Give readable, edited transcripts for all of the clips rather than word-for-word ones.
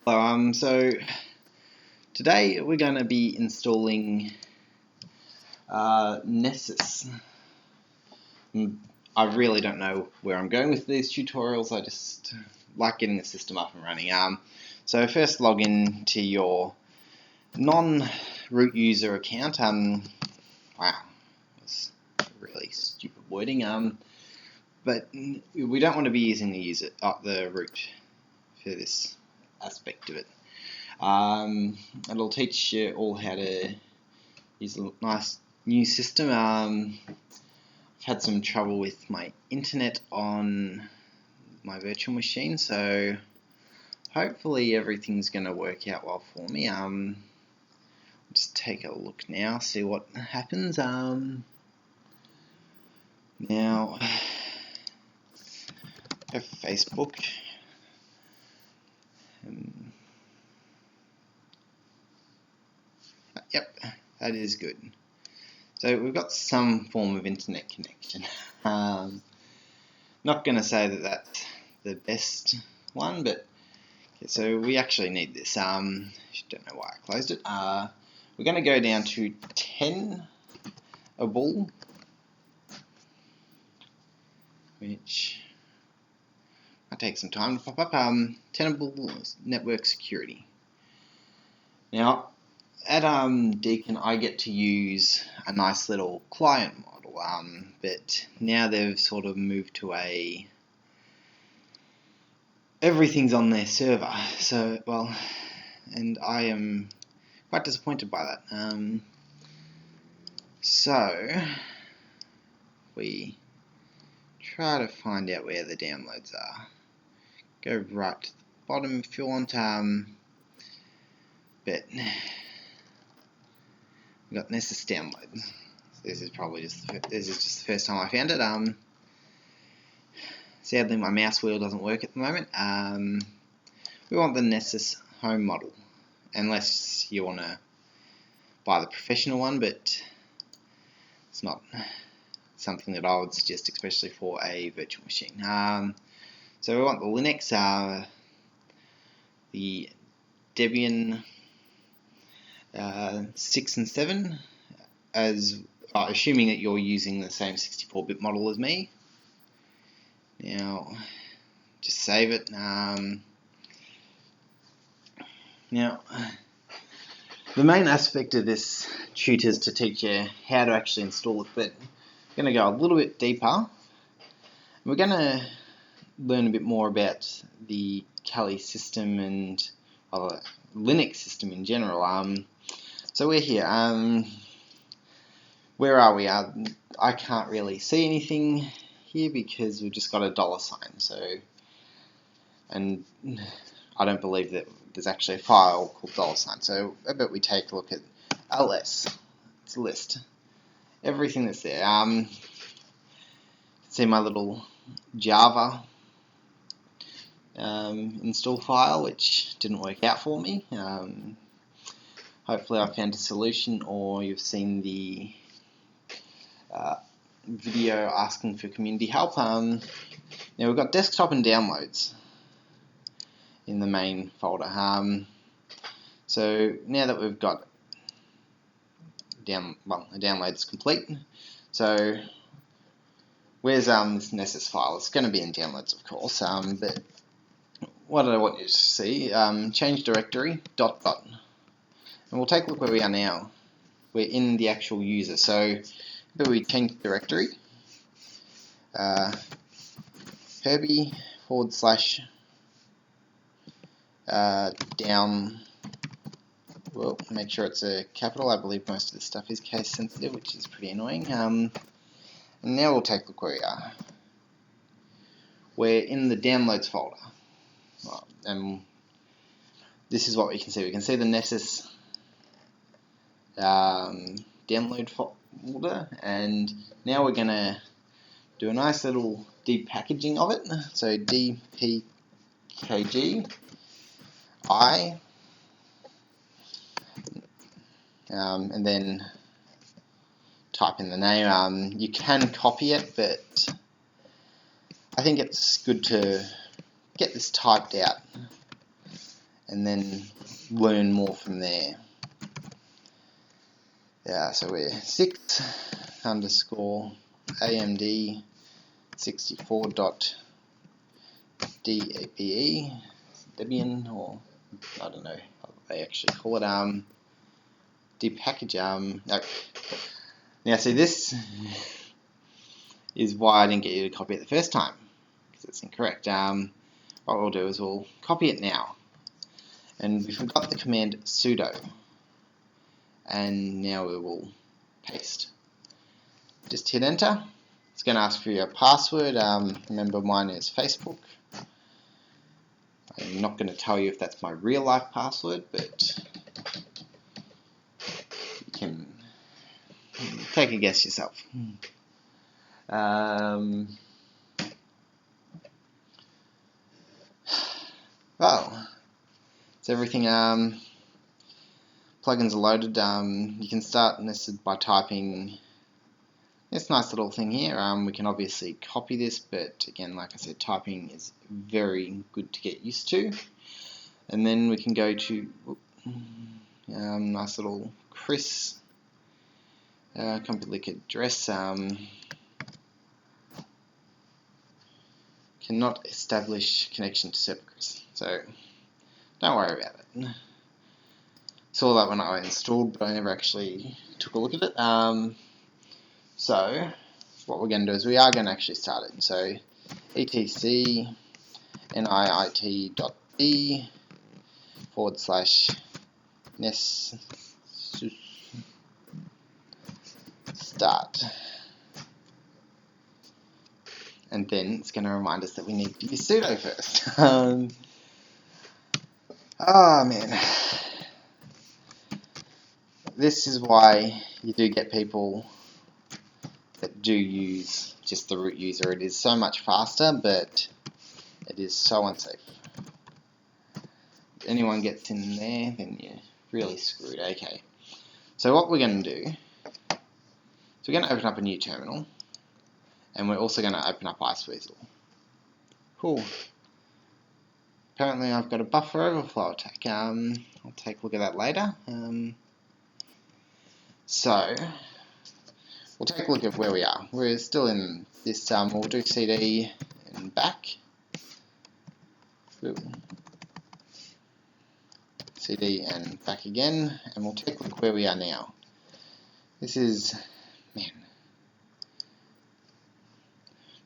Hello, so today we're going to be installing Nessus. I really don't know where I'm going with these tutorials. I just like getting the system up and running. So first log in to your non-root user account. Wow, that's really stupid wording. But we don't want to be using the root for this aspect of it. It'll teach you all how to use a nice new system. I've had some trouble with my internet on my virtual machine, so hopefully everything's going to work out well for me. Just take a look now, see what happens. Now, I have Facebook. Yep, that is good. So we've got some form of internet connection. Not going to say that that's the best one, but okay, so we actually need this. Don't know why I closed it. We're going to go down to 10 a bull, which might take some time to pop up. Tenable network security. Now, at Deacon, I get to use a nice little client model, but now they've sort of moved to everything's on their server. So, well, and I am quite disappointed by that. So we try to find out where the downloads are. Go right to the bottom if you want, but we've got Nessus download. So this is probably just the first time I found it. Sadly, my mouse wheel doesn't work at the moment. We want the Nessus home model, unless you want to buy the professional one, but it's not something that I would suggest, especially for a virtual machine. So we want the Linux, the Debian 6 and 7, as assuming that you're using the same 64-bit model as me. Now, just save it. Now, the main aspect of this tutor is to teach you how to actually install it, but we're going to go a little bit deeper. We're going to learn a bit more about the Kali system and Linux system in general. So we're here. Where are we? I can't really see anything here because we've just got a $sign. So, and I don't believe that there's actually a file called $sign. So I bet we take a look at ls. It's a list. Everything that's there. See my little Java install file, which didn't work out for me. Hopefully I found a solution, or you've seen the video asking for community help. Now we've got desktop and downloads in the main folder. So now that we've got the download's complete, so where's this Nessus file? It's going to be in downloads, of course, but what I want you to see, change directory, ... And we'll take a look where we are now. We're in the actual user. So we change directory, Herbie / down, well, make sure it's a capital. I believe most of this stuff is case sensitive, which is pretty annoying. And now we'll take a look where we are. We're in the downloads folder. Well, and this is what we can see. We can see the Nessus download folder, and now we're going to do a nice little depackaging of it. So dpkg I, and then type in the name. You can copy it, but I think it's good to get this typed out and then learn more from there. Yeah, so we're 6_AMD 64.DBE, Debian, or I don't know what they actually call it, depackage, no. Now see, this is why I didn't get you to copy it the first time, because it's incorrect. What we'll do is we'll copy it now, and we forgot the command sudo, and now we will paste. Just hit enter. It's going to ask for your password. Remember, mine is Facebook. I'm not going to tell you if that's my real life password, but you can take a guess yourself. Well, so everything, plugins are loaded. You can start Nessus by typing this nice little thing here. We can obviously copy this, but again, like I said, typing is very good to get used to. And then we can go to nice little Chris public address. Cannot establish connection to server Chris, so don't worry about it. Saw that when I installed, but I never actually took a look at it. So what we're going to do is we are going to actually start it. So etc niit.b/nessus start. And then it's going to remind us that we need to use sudo first. Oh man. This is why you do get people that do use just the root user. It is so much faster, but it is so unsafe. If anyone gets in there, then you're really screwed. Okay. So what we're going to do is we're going to open up a new terminal, and we're also going to open up Iceweasel. Cool. Apparently I've got a buffer overflow attack. I'll take a look at that later. So we'll take a look at where we are. We're still in this, we'll do CD and back. Ooh. CD and back again, and we'll take a look where we are now. This is, man.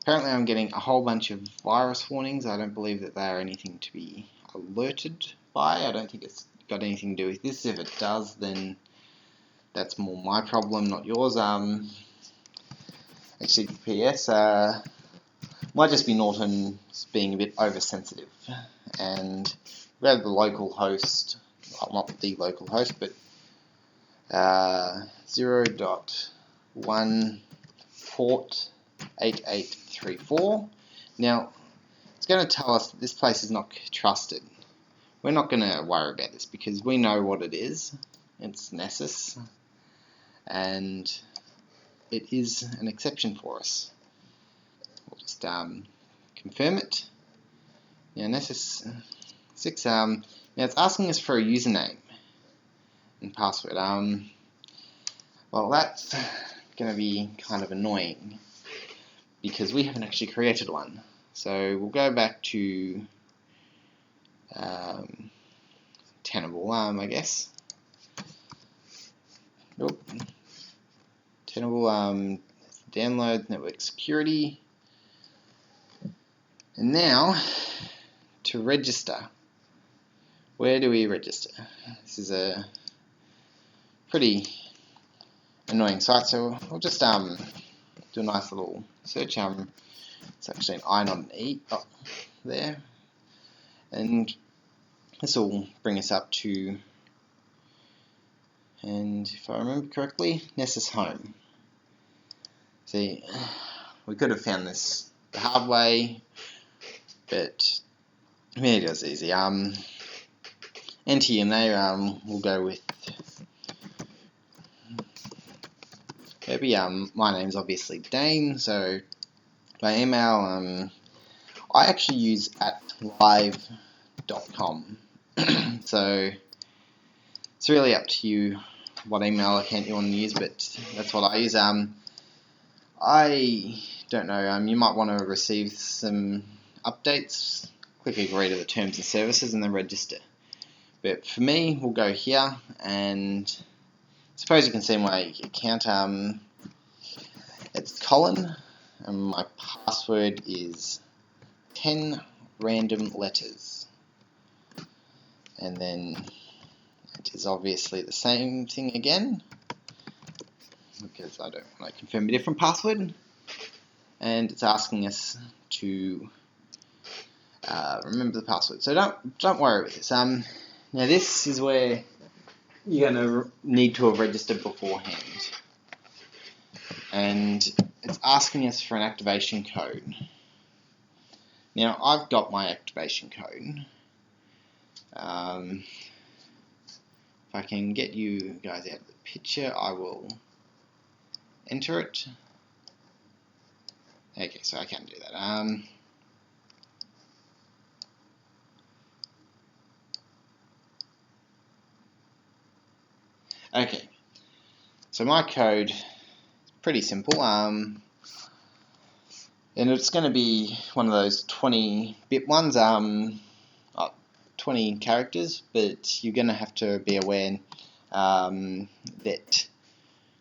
Apparently I'm getting a whole bunch of virus warnings. I don't believe that they are anything to be alerted by. I don't think it's got anything to do with this. If it does, then that's more my problem, not yours. HTTPS might just be Norton being a bit oversensitive, and we have the local host, well, not the local host, but 0.1 port 8834. Now it's going to tell us that this place is not trusted. We're not going to worry about this because we know what it is. It's Nessus, and it is an exception for us. We'll just confirm it. Now Nessus 6. Now it's asking us for a username and password. Well, that's going to be kind of annoying because we haven't actually created one. So we'll go back to Tenable, I guess. Nope. Tenable, download, network security. And now, to register. Where do we register? This is a pretty annoying site, so we'll just do a nice little search. It's actually an I, not an E, there. And this will bring us up to, and if I remember correctly, Nessus Home. See, we could have found this the hard way, but maybe it was easy. Enter your name. We'll go with maybe my name's obviously Dane, so my email I actually use @live.com. so it's really up to you what email account you want to use, but that's what I use. I don't know, you might want to receive some updates, click agree to the terms and services and then register. But for me, we'll go here, and suppose you can see my account. It's Colin, and my password is 10 random letters. And then it is obviously the same thing again, because I don't want to confirm a different password. And it's asking us to remember the password. So don't worry with this. Now this is where you're going to need to have registered beforehand, and it's asking us for an activation code. Now I've got my activation code. If I can get you guys out of the picture, I will enter it. Okay, so I can do that. Okay, so my code is pretty simple, and it's going to be one of those 20-bit ones, 20 characters, but you're going to have to be aware that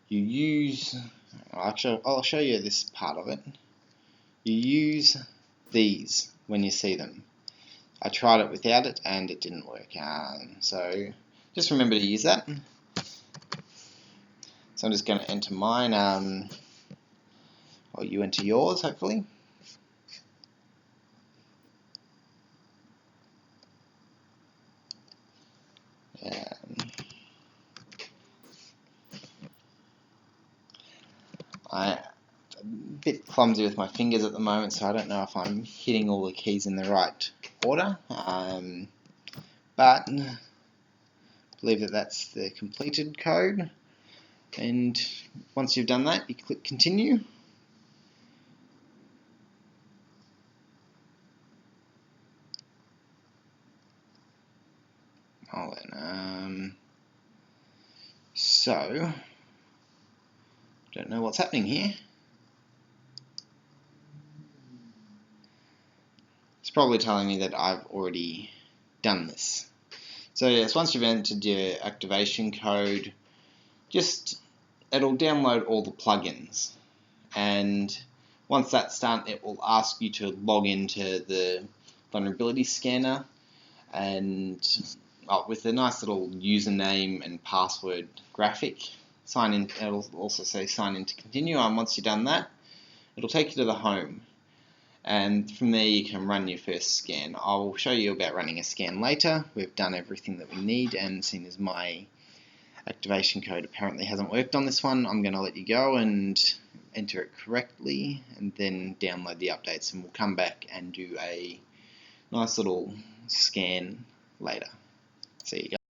you use, I'll show you this part of it. You use these when you see them. I tried it without it and it didn't work, so just remember to use that. So I'm just going to enter mine, or you enter yours, hopefully. I'm a bit clumsy with my fingers at the moment, so I don't know if I'm hitting all the keys in the right order, but I believe that that's the completed code. And once you've done that, you click continue. So don't know what's happening here. It's probably telling me that I've already done this. So yes, once you've entered your activation code, it'll download all the plugins, and once that's done, it will ask you to log into the vulnerability scanner, and with a nice little username and password graphic, sign in. It'll also say sign in to continue, and once you've done that, it'll take you to the home, and from there you can run your first scan. I'll show you about running a scan later. We've done everything that we need, and seeing as my activation code apparently hasn't worked on this one, I'm going to let you go and enter it correctly and then download the updates, and we'll come back and do a nice little scan later. See you guys.